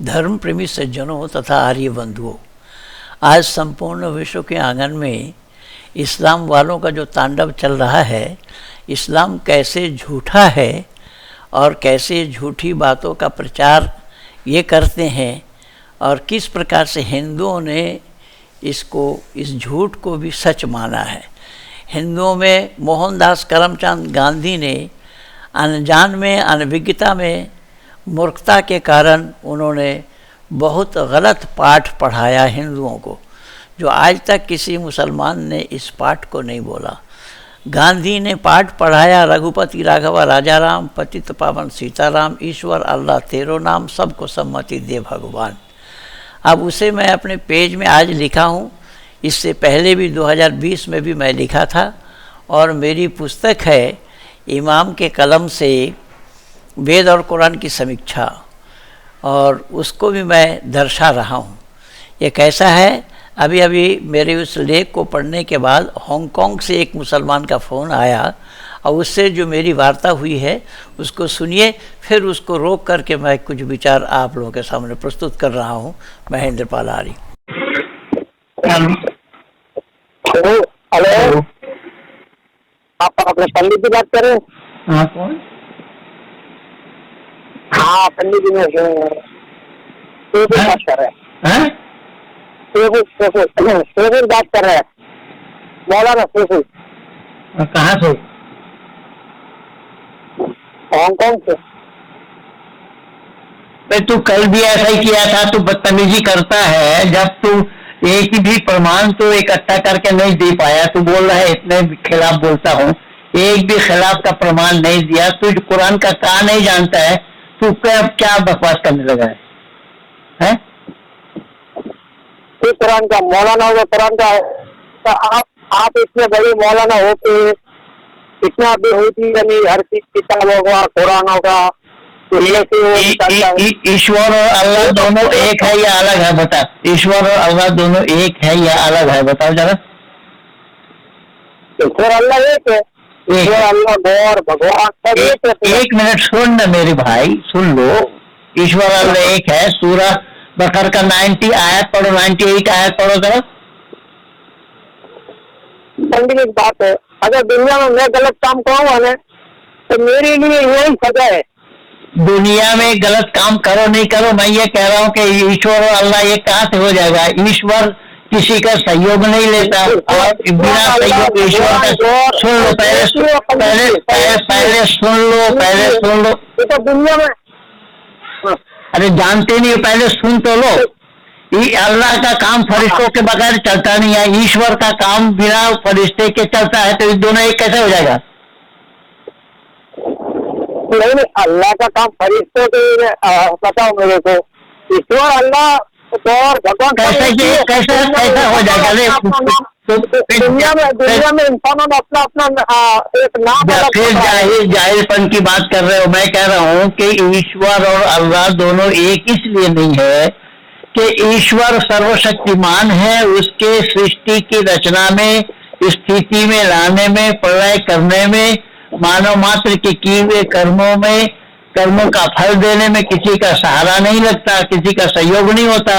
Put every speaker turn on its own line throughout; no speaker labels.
धर्म प्रेमी सज्जनों तथा आर्य बंधुओं, आज संपूर्ण विश्व के आंगन में इस्लाम वालों का जो तांडव चल रहा है, इस्लाम कैसे झूठा है और कैसे झूठी बातों का प्रचार ये करते हैं और किस प्रकार से हिंदुओं ने इस झूठ को भी सच माना है। हिंदुओं में मोहनदास करमचंद गांधी ने अनजान में, अनभिज्ञता में, मूर्खता के कारण उन्होंने बहुत गलत पाठ पढ़ाया हिंदुओं को, जो आज तक किसी मुसलमान ने इस पाठ को नहीं बोला। गांधी ने पाठ पढ़ाया, रघुपति राघव राजा राम, पतित पावन सीताराम, ईश्वर अल्लाह तेरो नाम, सबको सम्मति दे भगवान। अब उसे मैं अपने पेज में आज लिखा हूँ, इससे पहले भी 2020 में भी मैं लिखा था, और मेरी पुस्तक है इमाम के कलम से वेद और कुरान की समीक्षा, और उसको भी मैं दर्शा रहा हूँ। ये कैसा है, अभी अभी मेरे उस लेख को पढ़ने के बाद हांगकांग से एक मुसलमान का फ़ोन आया और उससे जो मेरी वार्ता हुई है उसको सुनिए, फिर उसको रोक करके मैं कुछ विचार आप लोगों के सामने प्रस्तुत कर रहा हूँ। महेंद्र पाल आर्य।
हेलो, आप अपने पंडित जी बात कर रहे हैं?
हाँ, कौन?
हाँ, पंडित जी बात कर रहे हैं। शेखुर बात कर रहे हैं, मौलाना शेखुर।
कहाँ से?
हांगकांग से।
तू कल भी ऐसा ही किया था, तू बदतमीजी करता है। जब तू एक भी प्रमाण तो इकट्ठा करके नहीं दे पाया, तू बोल रहा है इतने खिलाफ बोलता हूँ, एक भी खिलाफ का प्रमाण नहीं दिया। तू कुरान का नहीं जानता है, तू क्या बकवास करने लगा है?
तो कुरान का मौलाना होगा, कुरान का तो आप इतने बड़े मौलाना होते, इतना भी होती नहीं, हर चीज किताब होगा, कुरान होगा।
ईश्वर और अल्लाह दोनों एक है या अलग है? बता, ईश्वर और अल्लाह दोनों एक है या अलग है? बताओ जरा।
ईश्वर अल्लाह एक है, ईश्वर अल्लाह गौर भगवान सब एक है।
एक मिनट सुन ना मेरे भाई, सुन लो। ईश्वर अल्लाह एक है। सूरह बकर का 90 आयत पढ़ो, 98 आयत पढ़ो जरा।
पंडित की बात है, अगर दुनिया में मैं गलत काम करूँगा ना तो मेरे लिए यही सजा है।
दुनिया में गलत काम करो नहीं करो, मैं ये कह रहा हूँ कि ईश्वर और अल्लाह ये कहाँ से हो जाएगा? ईश्वर किसी का सहयोग नहीं लेता, और बिना सहयोग ईश्वर का। सुन लो पहले सुन लो, पहले सुन लो।
तो दुनिया में
अरे जानते नहीं, पहले सुन तो लो। अल्लाह का काम फरिश्तों के बगैर चलता नहीं है, ईश्वर का काम बिना फरिश्ते के चलता है, तो ये दोनों एक कैसे हो जाएगा?
नहीं, अल्लाह का काम फरिश्तों के बताओ मेरे को। ईश्वर अल्लाह और भगवान
कैसा हो जाएगा?
दुनिया में इंसानों ने अपना अपना एक नाम।
फिर जाहिलपन की बात कर रहे हो। मैं कह रहा हूँ कि ईश्वर और अल्लाह दोनों एक इसलिए नहीं है कि ईश्वर सर्वशक्तिमान है, उसके सृष्टि की रचना में, स्थिति में लाने में, प्रलय करने में, मानव मात्र के किए हुए कर्मों में, कर्मों का फल देने में किसी का सहारा नहीं लगता, किसी का सहयोग नहीं होता।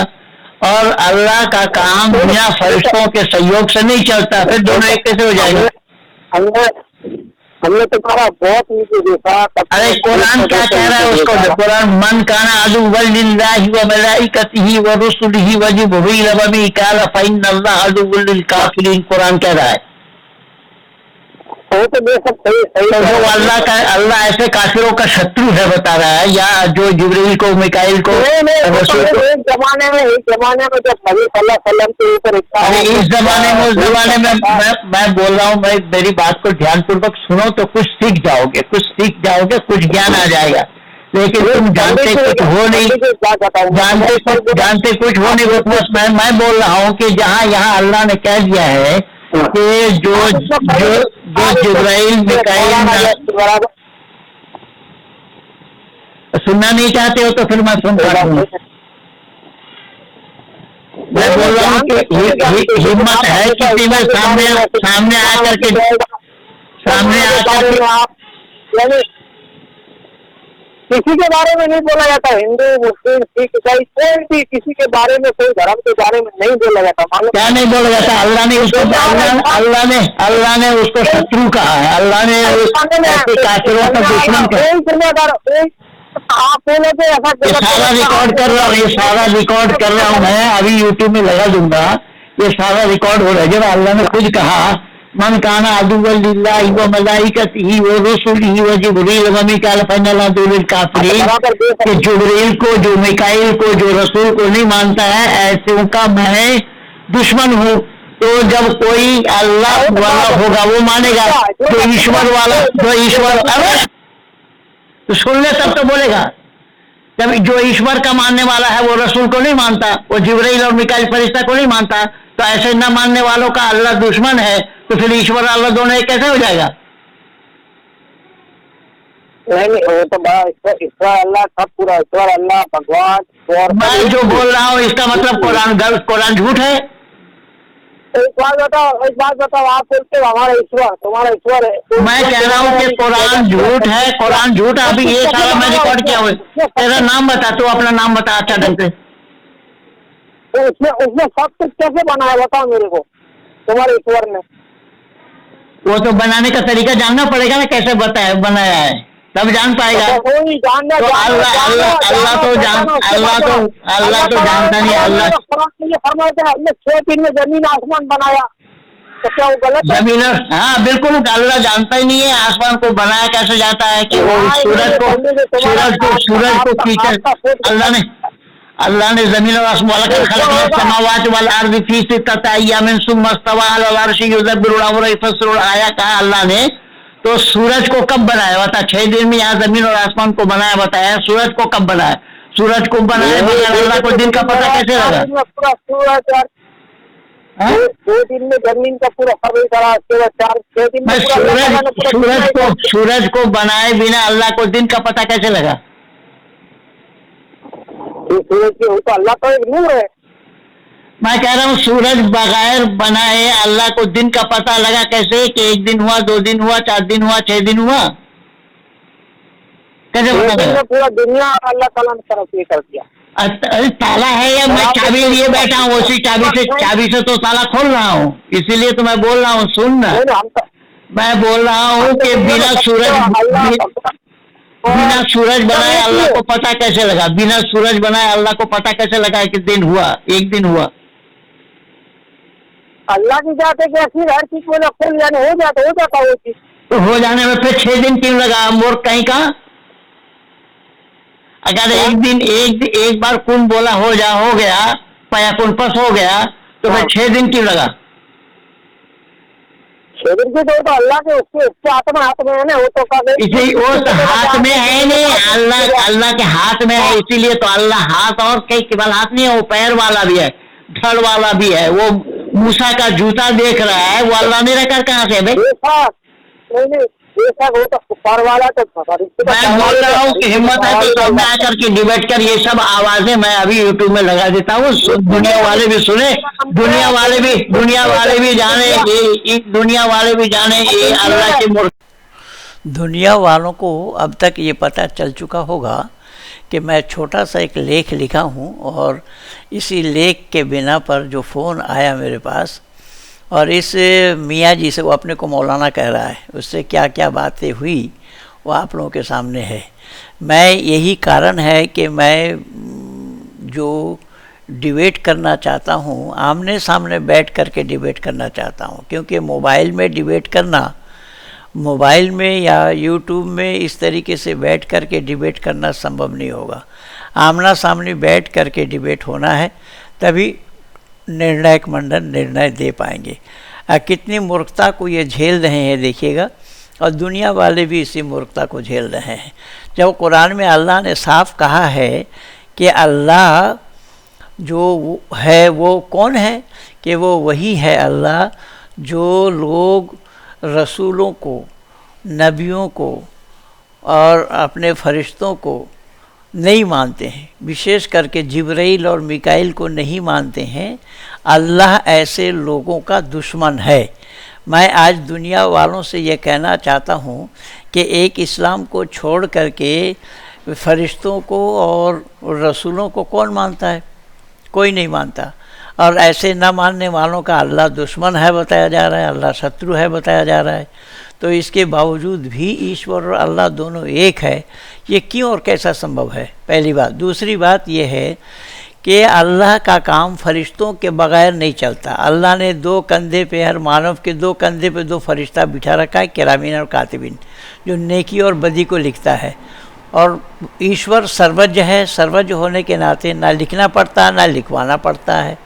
और अल्लाह का काम बिना फरिश्तों के सहयोग से नहीं चलता, फिर दोनों एक कैसे हो जाएगा?
हमने तुम्हारा बहुत नीचे देखा।
अरे कुरान क्या कह रहा है उसको? कुरान मन काना अदुव्वन लिल्लाहि व मलाइकतिही व रुसुलिही व जिब्रील व मीकाल फइन्नल्लाह अदुव्वुल लिल काफिरीन, कुरान कह रहा है।
वो तो
जो अल्लाह ऐसे काफिरों का शत्रु है बता रहा है, या जो जिब्रील को, मिकाइल को,
एक जमाने में जब नबी सल्लल्लाहु अलैहि वसल्लम के ऊपर
इस जमाने में, उस जमाने में मैं बोल रहा हूँ, मेरी बात को ध्यानपूर्वक सुनो तो कुछ सीख जाओगे, कुछ ज्ञान आ जाएगा। लेकिन तुम जानते कुछ हो नहीं, जानते कुछ हो नहीं। बस मैं बोल रहा हूँ कि यहाँ अल्लाह ने कह दिया है कि जो जिब्राइल, मिकाइल, सुनना नहीं चाहते हो तो फिर मैं सुनता हूँ। मैं बोल रहा हूँ कि हिम्मत है किसी में सामने आकर के
किसी के बारे में नहीं बोला जाता, हिंदू मुस्लिम सिख ईसाई कोई भी किसी के बारे में, कोई धर्म के बारे में नहीं बोला जाता। मालूम
क्या नहीं बोला जाता? अल्लाह ने उसको अल्लाह ने उसको शत्रु कहा है, अल्लाह ने ऐसे काफिरों का दुश्मन कहा।
आप बोले थे ऐसा
ये सारा रिकॉर्ड कर रहा हूँ, ये सारा रिकॉर्ड कर रहा हूँ मैं, अभी यूट्यूब में लगा दूंगा, ये सारा रिकॉर्ड हो रहा है। जब अल्लाह ने खुद कहा मन काना अदुव्वलिल्लाहि व मलाइकतिही व रुसुलिही व जिब्रील व मीकाईल फइन्ना दुल काफिरीन, कि जिब्रील को, जो मीकाईल को, जो रसूल को नहीं मानता है, ऐसे का मैं दुश्मन हूँ। तो जब कोई अल्लाह वाला होगा वो मानेगा, जो ईश्वर वाला, जो ईश्वर, अरे तो सुन ले तब तो बोलेगा। जब जो ईश्वर का मानने वाला है वो रसूल को नहीं मानता, वो जिब्रील और मीकाईल फरिश्ता को नहीं मानता, तो ऐसे न मानने वालों का अल्लाह दुश्मन है, तो फिर ईश्वर अल्लाह दोनों एक कैसे हो जाएगा?
नहीं, वो तो बड़ा ईश्वर अल्लाह था, पूरा ईश्वर अल्लाह भगवान। और
मैं जो बोल रहा हूँ इसका मतलब कुरान झूठ है?
एक बात बताओ, आप बोलते हो हमारा ईश्वर, तुम्हारा ईश्वर है।
मैं कह रहा हूँ कि कुरान झूठ है, कुरान झूठ। अभी ये सारा मैं रिकॉर्ड किया हुआ। तेरा नाम बता, तू अपना नाम बता अच्छा ढंग से।
उसने सब कुछ कैसे बनाया बताओ मेरे को, तुम्हारे ईश्वर ने?
वो तो बनाने का तरीका जानना पड़ेगा ना, कैसे बनाया है, तब जान पाएगा।
तो
अल्लाह तो जानता नहीं। अल्लाह
फरमाता है 6 दिन में जमीन आसमान बनाया, तो क्या वो गलत है?
जमीन, हाँ बिल्कुल, अल्लाह जानता ही नहीं है आसमान को बनाया कैसे जाता है, कि वो सूरज को खींचे। अल्लाह ने जमीन और आसमान आया कहा अल्लाह ने, तो सूरज को कब बनाया बता? 6 दिन में यहाँ जमीन और आसमान को बनाया बताया, सूरज को कब बनाया? सूरज को बनाया बगैर अल्लाह को दिन का पता कैसे लगा?
पूरा सूरज 2 दिन में जमीन का पूरा सर्वे करा, 6 दिन में
सूरज को बनाए बिना अल्लाह को दिन का पता कैसे लगा?
सूरज की तो अल्लाह का एक नूर है।
मैं कह रहा हूँ सूरज बगैर बनाए अल्लाह को दिन का पता लगा कैसे, कि 1 दिन हुआ, 2 दिन हुआ, 4 दिन हुआ, 6 दिन हुआ, कैसे पता लगा?
पूरा दुनिया अल्लाह ताला ने तरफ ये कर दिया।
अरे ताला है या मैं चाबी लिए बैठा हूँ, उसी चाबी से तो ताला खोल रहा हूँ, इसीलिए तो मैं बोल रहा हूँ। सुन ना, मैं बोल रहा हूँ कि बिना सूरज बनाए अल्लाह को पता कैसे लगा? बिना सूरज बनाए अल्लाह को पता कैसे लगा कि दिन हुआ, 1 दिन हुआ?
अल्लाह की जाते कि फिर हर चीज को खुल जाने हो जाता वो चीज।
तो हो जाने में फिर 6 दिन क्यों लगा? मूर्ख कहीं का। अगर एक बार कुन बोला हो गया, पया कुन पस हो गया, तो फिर 6 दिन क्यों लगा?
6 दिन की तो अल्लाह के उसके हाथ में है ना, वो तो
हाथ में है नहीं, अल्लाह के हाथ में है, इसीलिए तो अल्लाह हाथ और कई केवल हाथ नहीं है, वो पैर वाला भी है, धड़ वाला भी है। वो मूसा का जूता देख रहा है, वो अल्लाह ने रखा कहाँ से भाई?
वो तो ऊपर वाला तो
मैं बोल रहा हूँ कि हिम्मत है तो सामने आकर के डिबेट कर। ये सब आवाजें मैं अभी यूट्यूब में लगा देता हूँ, दुनिया वाले भी सुने, दुनिया वाले भी जाने ये अल्लाह के मूर्ख।
दुनिया वालों को अब तक ये पता चल चुका होगा कि मैं छोटा सा एक लेख लिखा हूँ, और इसी लेख के बिना पर जो फ़ोन आया मेरे पास, और इस मियाँ जी से, वो अपने को मौलाना कह रहा है, उससे क्या क्या बातें हुई वो आप लोगों के सामने है। मैं यही कारण है कि मैं जो डिबेट करना चाहता हूँ, आमने सामने बैठ करके डिबेट करना चाहता हूँ, क्योंकि मोबाइल में डिबेट करना, मोबाइल में या यूट्यूब में इस तरीके से बैठ करके डिबेट करना संभव नहीं होगा। आमना सामने बैठ करके डिबेट होना है, तभी निर्णायक मंडल निर्णय दे पाएंगे। कितनी मूर्खता को ये झेल रहे हैं देखिएगा, और दुनिया वाले भी इसी मूर्खता को झेल रहे हैं। जब कुरान में अल्लाह ने साफ कहा है कि अल्लाह जो है वो कौन है, कि वो वही है अल्लाह जो लोग रसूलों को, नबियों को और अपने फरिश्तों को नहीं मानते हैं, विशेष करके जिब्राइल और मीकाईल को नहीं मानते हैं, अल्लाह ऐसे लोगों का दुश्मन है। मैं आज दुनिया वालों से ये कहना चाहता हूँ कि एक इस्लाम को छोड़ करके फरिश्तों को और रसूलों को कौन मानता है? कोई नहीं मानता। और ऐसे न मानने वालों का अल्लाह दुश्मन है बताया जा रहा है, अल्लाह शत्रु है बताया जा रहा है। तो इसके बावजूद भी ईश्वर और अल्लाह दोनों एक है, ये क्यों और कैसा संभव है? पहली बात। दूसरी बात ये है कि अल्लाह का काम फरिश्तों के बगैर नहीं चलता। अल्लाह ने दो कंधे पे, हर मानव के दो कंधे पे दो फरिश्ता बिठा रखा है, किरामीन और कातिबिन, जो नेकी और बदी को लिखता है। और ईश्वर सर्वज्ञ है, सर्वज्ञ होने के नाते ना लिखना पड़ता ना लिखवाना पड़ता है।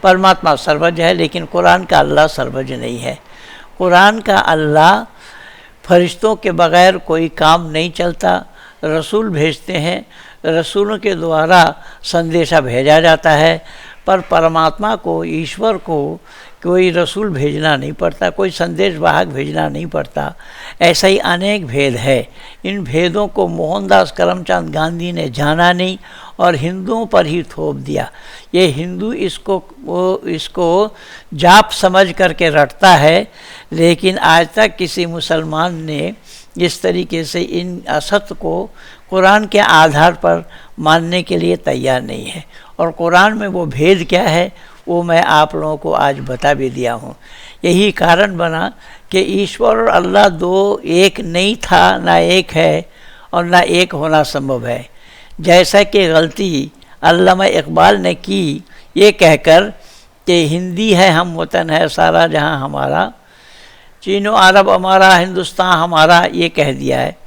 परमात्मा सर्वज्ञ है, लेकिन कुरान का अल्लाह सर्वज्ञ नहीं है। कुरान का अल्लाह फरिश्तों के बगैर कोई काम नहीं चलता। रसूल भेजते हैं, रसूलों के द्वारा संदेशा भेजा जाता है, पर परमात्मा को, ईश्वर को कोई रसूल भेजना नहीं पड़ता, कोई संदेश वाहक भेजना नहीं पड़ता। ऐसा ही अनेक भेद है। इन भेदों को मोहनदास करमचंद गांधी ने जाना नहीं और हिंदुओं पर ही थोप दिया। ये हिंदू इसको जाप समझ करके रटता है, लेकिन आज तक किसी मुसलमान ने इस तरीके से इन असत्य को कुरान के आधार पर मानने के लिए तैयार नहीं है। और कुरान में वो भेद क्या है वो मैं आप लोगों को आज बता भी दिया हूँ। यही कारण बना कि ईश्वर और अल्लाह दो एक नहीं था, ना एक है और ना एक होना संभव है। जैसा कि गलती अल्लामा इकबाल ने की ये कहकर कि हिंदी है हम वतन है सारा जहां हमारा, चीनो अरब हमारा हिंदुस्तान हमारा, ये कह दिया है।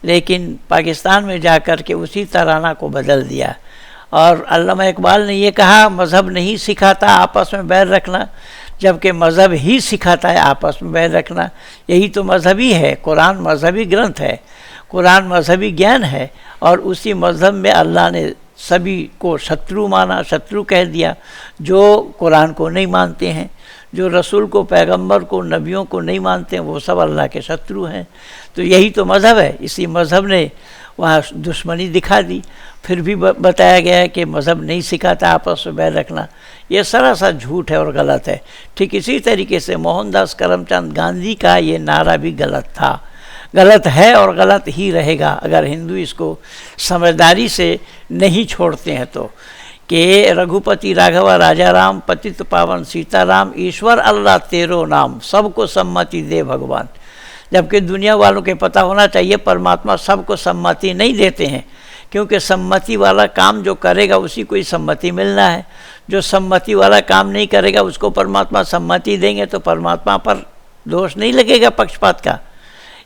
लेकिन पाकिस्तान में जाकर के उसी तराना को बदल दिया। और अल्लामा इकबाल ने ये कहा मज़हब नहीं सिखाता आपस में बैर रखना, जबकि मज़हब ही सिखाता है आपस में बैर रखना। यही तो मजहबी है। कुरान मजहबी ग्रंथ है, कुरान मजहबी ज्ञान है, और उसी मज़हब में अल्लाह ने सभी को शत्रु माना, शत्रु कह दिया। जो कुरान को नहीं मानते हैं, जो रसूल को, पैगंबर को, नबियों को नहीं मानते हैं, वो सब अल्लाह के शत्रु हैं। तो यही तो मज़हब है। इसी मज़हब ने वहाँ दुश्मनी दिखा दी। फिर भी बताया गया है कि मज़हब नहीं सिखाता आपस में बैर रखना। ये सरासर झूठ है और गलत है। ठीक इसी तरीके से मोहनदास करमचंद गांधी का ये नारा भी गलत था, गलत है और गलत ही रहेगा अगर हिंदू इसको समझदारी से नहीं छोड़ते हैं तो। कि रघुपति राघव राजा राम, पतित पावन सीताराम, ईश्वर अल्लाह तेरो नाम, सबको सम्मति दे भगवान। जबकि दुनिया वालों के पता होना चाहिए परमात्मा सबको सम्मति नहीं देते हैं, क्योंकि सम्मति वाला काम जो करेगा उसी को ही सम्मति मिलना है। जो सम्मति वाला काम नहीं करेगा उसको परमात्मा सम्मति देंगे तो परमात्मा पर दोष नहीं लगेगा पक्षपात का।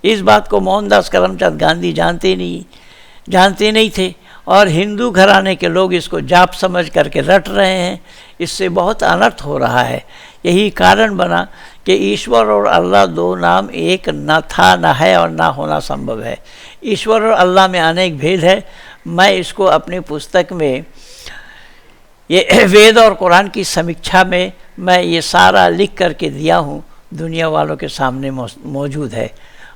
इस बात को मोहनदास करमचंद गांधी जानते नहीं थे। और हिंदू घराने के लोग इसको जाप समझ करके रट रहे हैं। इससे बहुत अनर्थ हो रहा है। यही कारण बना कि ईश्वर और अल्लाह दो नाम एक न था, न है और ना होना संभव है। ईश्वर और अल्लाह में अनेक भेद है। मैं इसको अपनी पुस्तक में, ये वेद और कुरान की समीक्षा में मैं ये सारा लिख करके दिया हूँ, दुनिया वालों के सामने मौजूद है।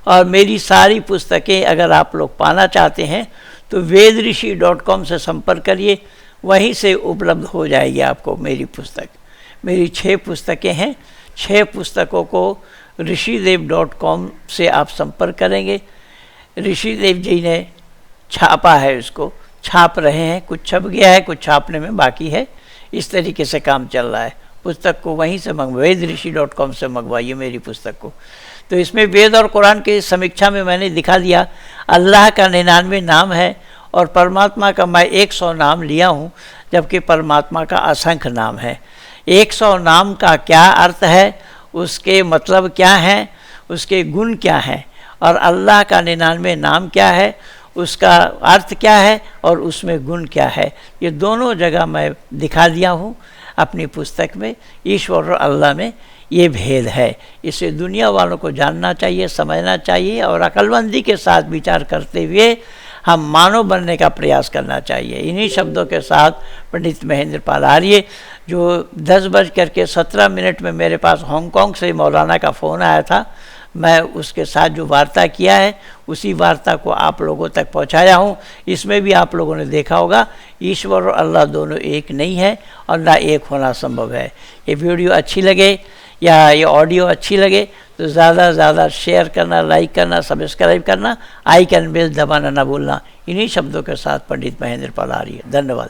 और मेरी सारी पुस्तकें अगर आप लोग पाना चाहते हैं तो vedrishi.com से संपर्क करिए, वहीं से उपलब्ध हो जाएगी आपको मेरी पुस्तक। मेरी 6 पुस्तकें हैं। 6 पुस्तकों को ऋषिदेव.com से आप संपर्क करेंगे। ऋषिदेव जी ने छापा है, इसको छाप रहे हैं। कुछ छप गया है, कुछ छापने में बाकी है। इस तरीके से काम चल रहा है। पुस्तक को वहीं से vedrishi.com से मंगवाइए मेरी पुस्तक को। तो इसमें वेद और कुरान की समीक्षा में मैंने दिखा दिया अल्लाह का 99 नाम है और परमात्मा का मैं 100 नाम लिया हूँ, जबकि परमात्मा का असंख्य नाम है। 100 नाम का क्या अर्थ है, उसके मतलब क्या हैं, उसके गुण क्या हैं, और अल्लाह का 99 नाम क्या है, उसका अर्थ क्या है और उसमें गुण क्या है, ये दोनों जगह मैं दिखा दिया हूँ अपनी पुस्तक में। ईश्वर और अल्लाह में ये भेद है। इसे दुनिया वालों को जानना चाहिए, समझना चाहिए और अक्लमंदी के साथ विचार करते हुए हम मानव बनने का प्रयास करना चाहिए। इन्हीं शब्दों के साथ पंडित महेंद्र पाल आर्य, जो 10:17 में मेरे पास हांगकांग से मौलाना का फ़ोन आया था, मैं उसके साथ जो वार्ता किया है उसी वार्ता को आप लोगों तक पहुंचाया हूं। इसमें भी आप लोगों ने देखा होगा ईश्वर और अल्लाह दोनों एक नहीं है और ना एक होना संभव है। ये वीडियो अच्छी लगे या ये ऑडियो अच्छी लगे तो ज़्यादा से ज़्यादा शेयर करना, लाइक करना, सब्सक्राइब करना, आइकन बेल दबाना ना भूलना। इन्हीं शब्दों के साथ पंडित महेंद्र पाल आर्य, धन्यवाद।